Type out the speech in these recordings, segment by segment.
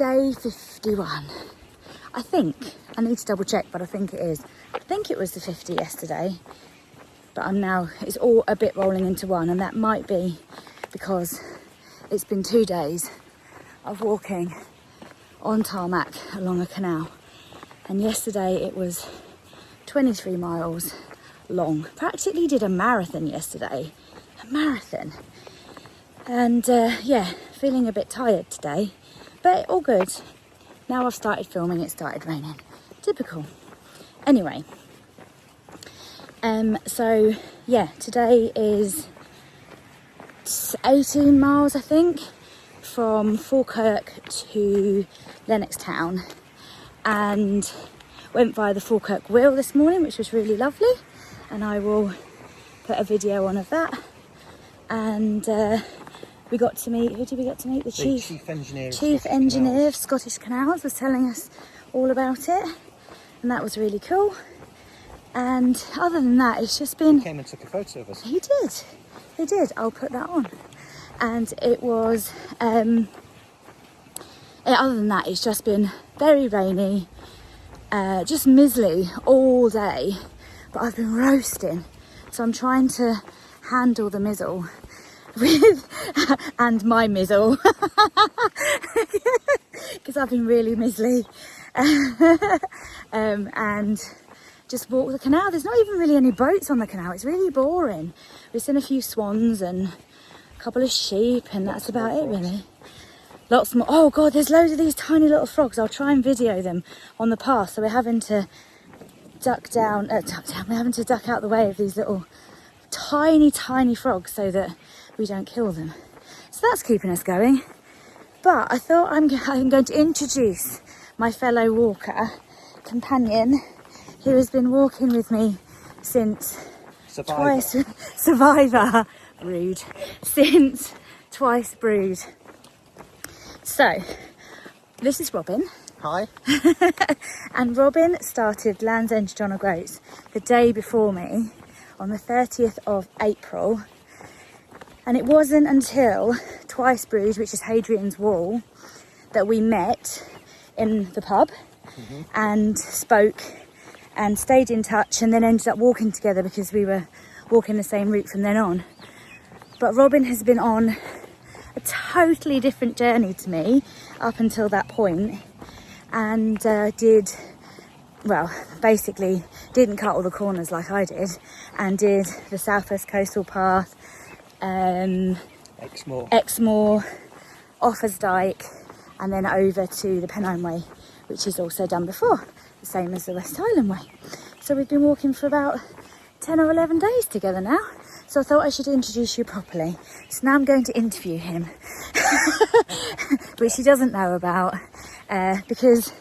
day 51. I think, I need to double check, but I think it is. I think it was the 50 yesterday, but it's all a bit rolling into one, and that might be because it's been 2 days of walking on tarmac along a canal. And yesterday it was 23 miles long. Practically did a marathon yesterday. A marathon. And yeah, feeling a bit tired today, but all good. Now I've started filming, it started raining. Typical. Anyway, so yeah, today is 18 miles, I think, from Falkirk to Lennoxtown, and went via the Falkirk Wheel this morning, which was really lovely, and I will put a video on of that. And we got to meet, who did we get to meet? The chief engineer of Scottish Canals was telling us all about it, and that was really cool. And other than that, it's just been... He came and took a photo of us. He did. I'll put that on. And it was, other than that, it's just been very rainy, just mizzly all day, but I've been roasting. So I'm trying to handle the mizzle with, and my mizzle, because I've been really mizzly. And just walk the canal. There's not even really any boats on the canal. It's really boring. We've seen a few swans and a couple of sheep, and that's about it really. Lots more. Oh god, there's loads of these tiny little frogs. I'll try and video them on the path. So we're having to duck down. We're having to duck out the way of these little tiny frogs so that we don't kill them. So that's keeping us going. But I thought I'm going to introduce my fellow walker companion, who has been walking with me since Survivor, rude, since Twice Brewed. So, this is Robin. Hi. And Robin started Land's End John O Groats the day before me, on the 30th of April. And it wasn't until Twice Brewed, which is Hadrian's Wall, that we met in the pub and spoke and stayed in touch, and then ended up walking together because we were walking the same route from then on. But Robin has been on a totally different journey to me up until that point, and basically didn't cut all the corners like I did, and did the Southwest Coastal Path, Exmoor, Offa's and then over to the Penine Way, which is also done before, the same as the West Highland Way. So we've been walking for about 10 or 11 days together now. So I thought I should introduce you properly. So now I'm going to interview him, which he doesn't know about, because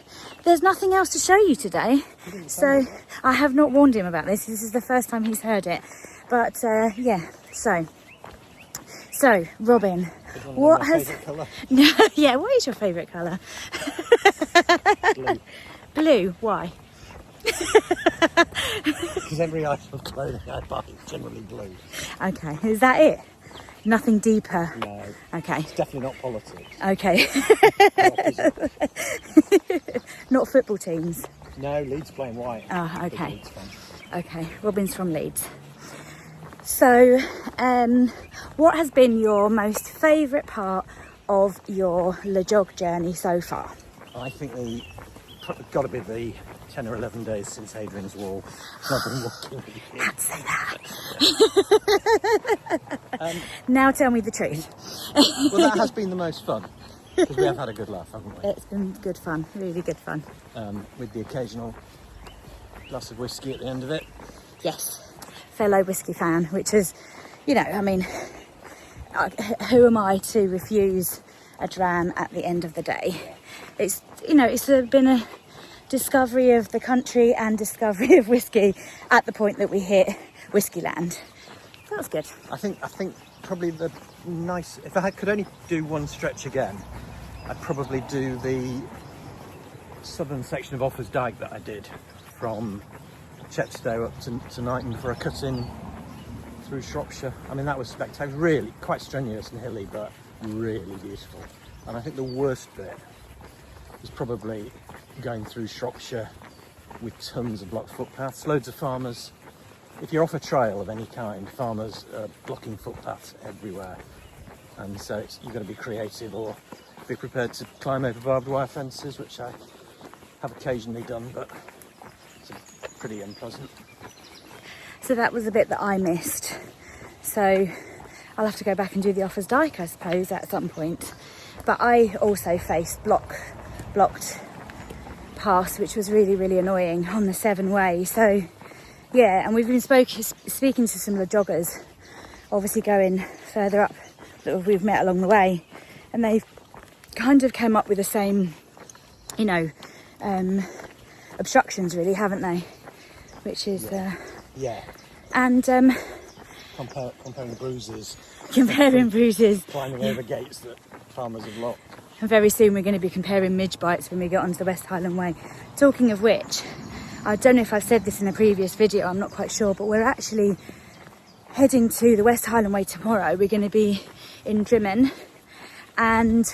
there's nothing else to show you today. So I have not warned him about this. This is the first time he's heard it. But yeah, so Robin, what has... No, yeah, what is your favourite colour? Blue. Blue, why? Because every item of clothing I buy is generally blue. Okay, is that it? Nothing deeper? No. Okay. It's definitely not politics. Okay. Not football teams? No, Leeds playing white. Oh, okay. Okay, Robin's from Leeds. So, what has been your most favourite part of your Le Jog journey so far? I think the got to be the 10 or 11 days since Hadrian's Wall. I've been walking with you. Can't say that. Now tell me the truth. Well, that has been the most fun, because we have had a good laugh, haven't we? It's been good fun, really good fun. With the occasional glass of whiskey at the end of it. Yes, fellow whiskey fan, which is, you know, I mean, who am I to refuse a dram at the end of the day? It's, you know, it's been a discovery of the country and discovery of whiskey at the point that we hit Whiskey Land. That was good. I think probably the nice, if I could only do one stretch again, I'd probably do the southern section of Offa's Dyke that I did from Chepstow up to Knighton for a cut in through Shropshire. I mean, that was spectacular, really quite strenuous and hilly, but really beautiful. And I think the worst bit is probably going through Shropshire with tons of blocked footpaths. Loads of farmers, if you're off a trail of any kind, farmers are blocking footpaths everywhere. And so you've got to be creative or be prepared to climb over barbed wire fences, which I have occasionally done, but it's pretty unpleasant. So that was a bit that I missed. So I'll have to go back and do the Offers Dyke, I suppose, at some point. But I also faced blocked paths, which was really, really annoying on the Severn Way. So yeah, and we've been speaking to some of the joggers, obviously going further up that we've met along the way, and they've kind of came up with the same, you know, obstructions really, haven't they? Which is yeah. And comparing bruises. Comparing bruises. Climbing over gates that farmers have locked. And very soon we're going to be comparing midge bites when we get onto the West Highland Way. Talking of which, I don't know if I've said this in a previous video, I'm not quite sure, but we're actually heading to the West Highland Way tomorrow. We're going to be in Drram, and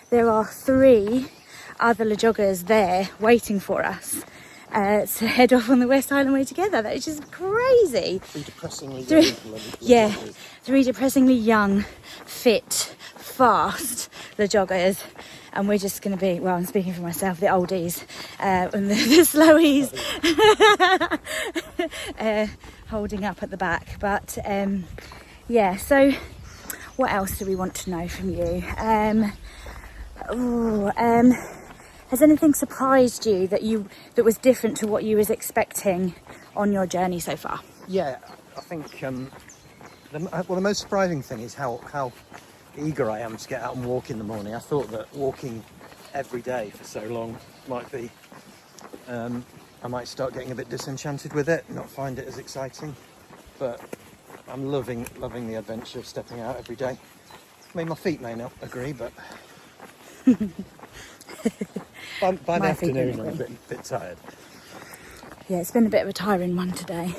there are 3 other joggers there waiting for us to head off on the West Highland Way together. That is just crazy. 3 depressingly young yeah, 3 depressingly young, fit, fast joggers, and we're just going to be, well, I'm speaking for myself, the oldies and the slowies holding up at the back. But yeah, so what else do we want to know from you? Has anything surprised you that was different to what you was expecting on your journey so far? Yeah, I think the most surprising thing is how eager I am to get out and walk in the morning. I thought that walking every day for so long might be, I might start getting a bit disenchanted with it, not find it as exciting, but I'm loving the adventure of stepping out every day. I mean, my feet may not agree, but by the afternoon I'm a bit tired. Yeah, it's been a bit of a tiring one today.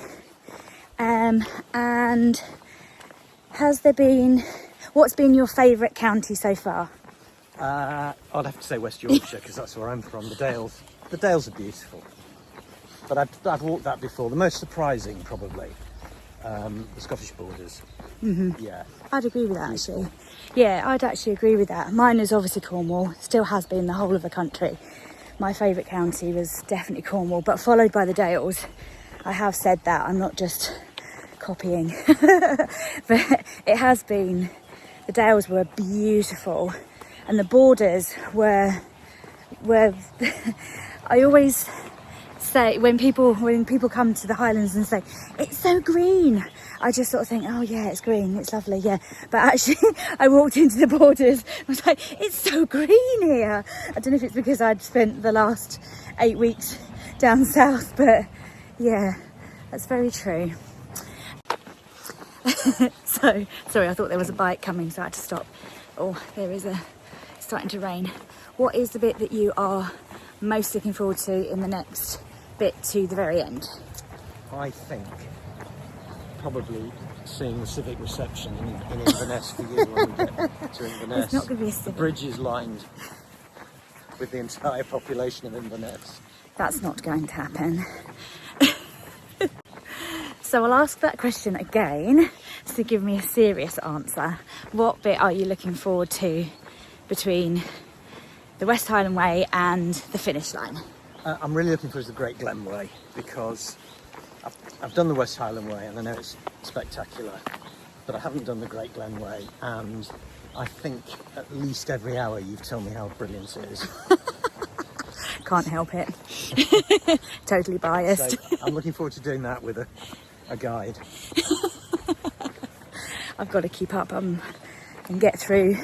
And what's been your favourite county so far? I'd have to say West Yorkshire, because that's where I'm from. The Dales are beautiful, but I've walked that before. The most surprising, probably, the Scottish borders. Mm-hmm. Yeah, I'd agree with that, actually. Yeah, I'd actually agree with that. Mine is obviously Cornwall, still has been the whole of the country. My favourite county was definitely Cornwall, but followed by the Dales. I have said that, I'm not just copying, but it has been. The Dales were beautiful, and the borders were I always say when people come to the Highlands and say it's so green, I just sort of think, oh yeah, it's green, it's lovely, yeah. But actually I walked into the borders, I was like, it's so green here. I don't know if it's because I'd spent the last 8 weeks down south, but yeah, that's very true. So, sorry, I thought there was a bike coming, so I had to stop. Oh, it's starting to rain. What is the bit that you are most looking forward to in the next bit to the very end? I think probably seeing the civic reception in Inverness for you when we get to Inverness. It's not going to be a civic. The bridge is lined with the entire population of Inverness. That's not going to happen. So I'll ask that question again to give me a serious answer. What bit are you looking forward to between the West Highland Way and the finish line? I'm really looking forward to the Great Glen Way, because I've done the West Highland Way and I know it's spectacular, but I haven't done the Great Glen Way, and I think at least every hour you've told me how brilliant it is. Can't help it. Totally biased. So I'm looking forward to doing that with a guide. I've got to keep up and get through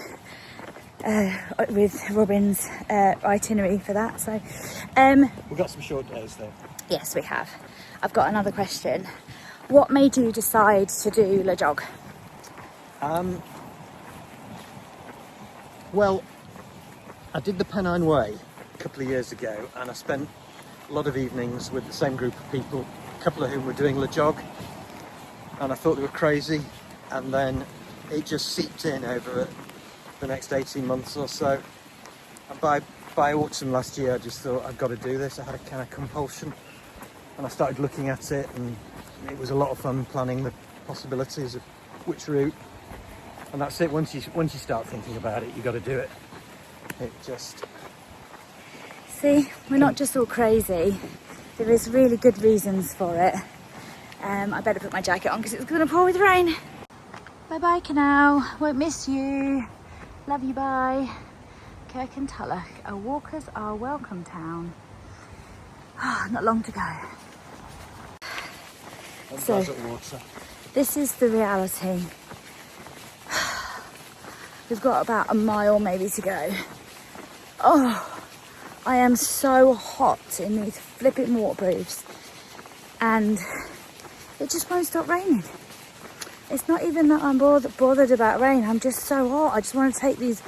with Robin's itinerary for that. So We've got some short days though. yes, we have. I've got another question. What made you decide to do Le Jog? Well, I did the Penine Way a couple of years ago, and I spent a lot of evenings with the same group of people, a couple of whom were doing Le Jog, and I thought they were crazy, and then it just seeped in over the next 18 months or so, and by by autumn last year, I just thought I've got to do this. I had a kind of compulsion, and I started looking at it, and it was a lot of fun planning the possibilities of which route. And that's it. Once you start thinking about it, you got to do it. It just... See, we're not just all crazy. There is really good reasons for it. I better put my jacket on because it's going to pour with rain. Bye bye canal, won't miss you. Love you, bye. Kirk and Tulloch, a walkers are welcome town. Not long to go. So, water. this is the reality. We've got about a mile maybe to go. Oh, I am so hot in these flipping waterproofs, and it just won't stop raining. It's not even that I'm bothered about rain. I'm just so hot. I just want to take these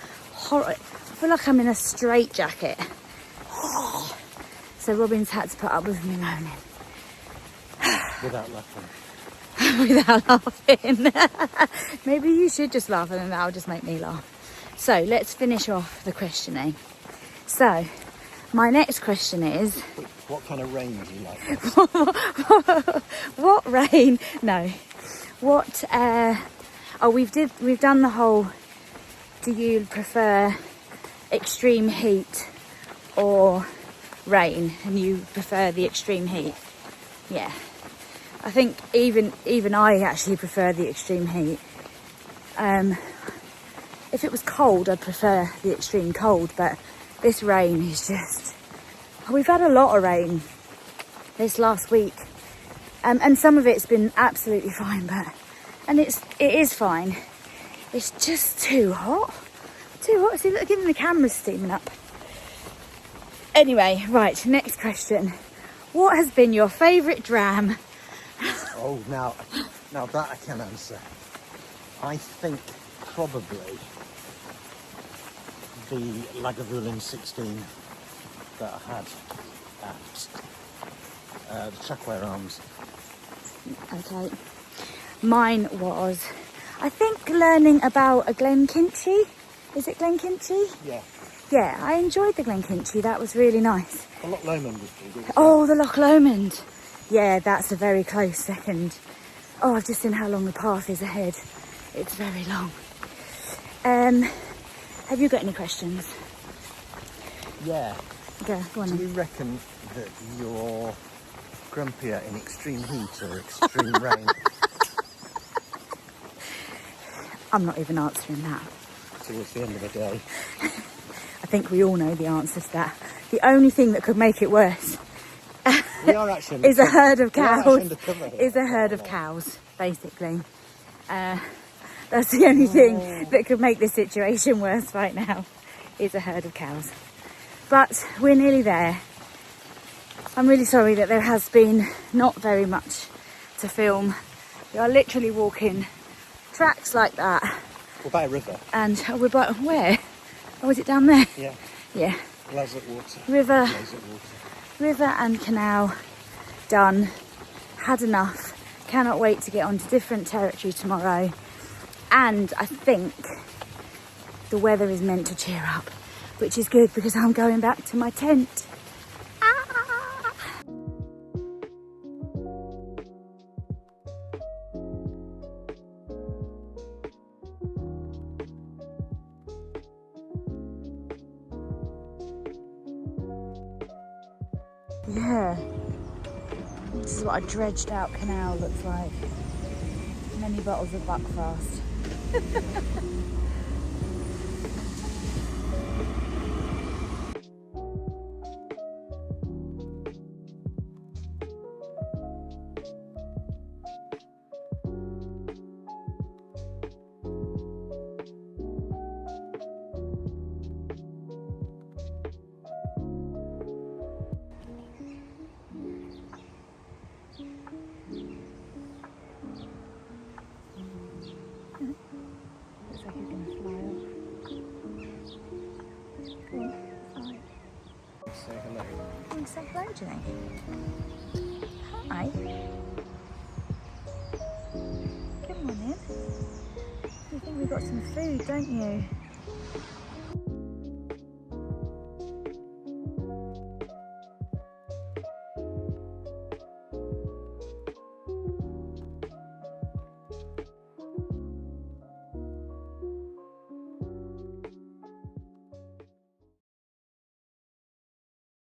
I feel like I'm in a straitjacket. So Robin's had to put up with me moaning. Without laughing. Without laughing. Maybe you should just laugh and then that'll just make me laugh. So let's finish off the questioning. So my next question is... What kind of rain do you like? What rain? No. What, we've done the whole, do you prefer extreme heat or rain? And you prefer the extreme heat? Yeah. I think even I actually prefer the extreme heat. If it was cold, I'd prefer the extreme cold, but this rain is just... We've had a lot of rain this last week. And some of it's been absolutely fine, and it is fine. It's just too hot. Too hot. See, look, even the camera's steaming up. Anyway, right, next question. What has been your favourite dram? Oh, now that I can answer. I think probably the Lagavulin 16 that I had at the Trackway Arms. Okay. Mine was, I think, learning about a Glenkinchie. Is it Glenkinchie? Yeah. Yeah, I enjoyed the Glenkinchie. That was really nice. The Loch Lomond was good. Oh, the Loch Lomond. Yeah, that's a very close second. Oh, I've just seen how long the path is ahead. It's very long. Have you got any questions? Yeah. Go on Do then. you reckon that you're grumpier in extreme heat or extreme rain? I'm not even answering that. Towards the end of the day. I think we all know the answer to that. The only thing that could make it worse We are actually is a herd of we are cows. actually undercover here. Is a herd of cows, basically. That's the only thing that could make this situation worse right now, is a herd of cows. But we're nearly there. I'm really sorry that there has been not very much to film. We are literally walking tracks like that. We're by a river. And we're by, where? Oh, is it down there? Yeah. Yeah. Lazlet water. River. Lazlet water. River and canal done. Had enough. Cannot wait to get onto different territory tomorrow. And I think the weather is meant to cheer up, which is good because I'm going back to my tent. Yeah, this is what a dredged out canal looks like. Many bottles of Buckfast. Looks like he's going to fly off. Go on, fly. Say hello. You want to say hello, Jenny? Hi. Good morning. You think we've got some food, don't you?